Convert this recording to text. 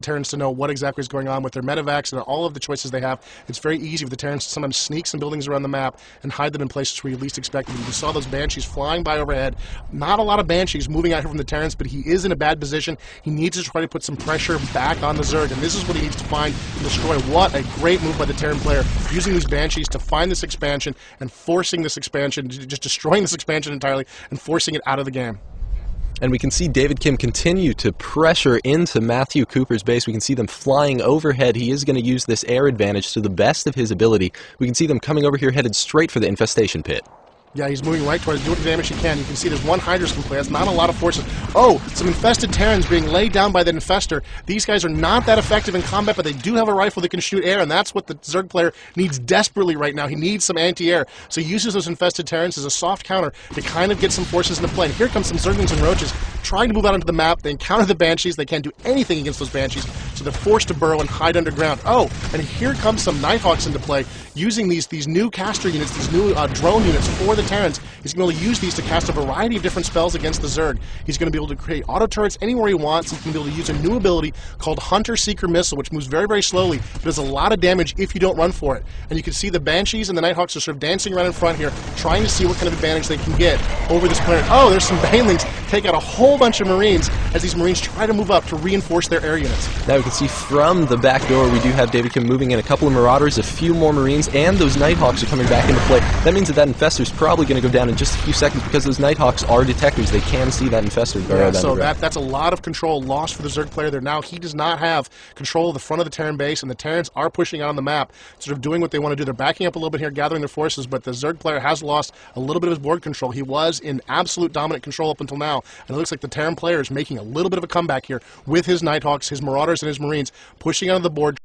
Terrans to know what exactly is going on with their medevacs and all of the choices they have. It's very easy for the Terrans to sometimes sneak some buildings around the map and hide them in places where you least expect them. You saw those Banshees flying by overhead. Not a lot of Banshees moving out here from the Terrans, but he is in a bad position. He needs to try to put some pressure back on the Zerg, and this is what he needs to find and destroy. What a great move by the Terran player, using these Banshees to find this expansion and forcing this expansion, just destroying this expansion entirely and forcing it out of the game. And we can see David Kim continue to pressure into Matthew Cooper's base. We can see them flying overhead. He is going to use this air advantage to the best of his ability. We can see them coming over here headed straight for the infestation pit. Yeah, he's moving right towards, doing the damage he can. You can see there's one Hydra's complete. That's not a lot of forces. Oh, some infested Terrans being laid down by the Infestor. These guys are not that effective in combat, but they do have a rifle that can shoot air, and that's what the Zerg player needs desperately right now. He needs some anti-air. So he uses those infested Terrans as a soft counter to kind of get some forces into play. And here comes some Zerglings and Roaches trying to move out onto the map. They encounter the Banshees. They can't do anything against those Banshees, so they're forced to burrow and hide underground. Oh, and here comes some Nighthawks into play, using these new caster units, these new drone units for the Terrans. He's going to use these to cast a variety of different spells against the Zerg. He's going to be able to create auto turrets anywhere he wants. He's going to be able to use a new ability called Hunter Seeker Missile, which moves very, very slowly, but does a lot of damage if you don't run for it. And you can see the Banshees and the Nighthawks are sort of dancing around in front here, trying to see what kind of advantage they can get over this planet. Oh, there's some Banelings take out a whole bunch of Marines as these Marines try to move up to reinforce their air units. Now we can see from the back door we do have David Kim moving in a couple of Marauders, a few more Marines, and those Nighthawks are coming back into play. That means that Infestor's probably going to go down in just a few seconds because those Nighthawks are detectors. They can see that Infestor. Yeah, so that's a lot of control lost for the Zerg player there. Now he does not have control of the front of the Terran base, and the Terrans are pushing out on the map, sort of doing what they want to do. They're backing up a little bit here, gathering their forces, but the Zerg player has lost a little bit of his board control. He was in absolute dominant control up until now, and it looks like the Terran player is making a little bit of a comeback here with his Nighthawks, his Marauders, and his Marines pushing out of the board.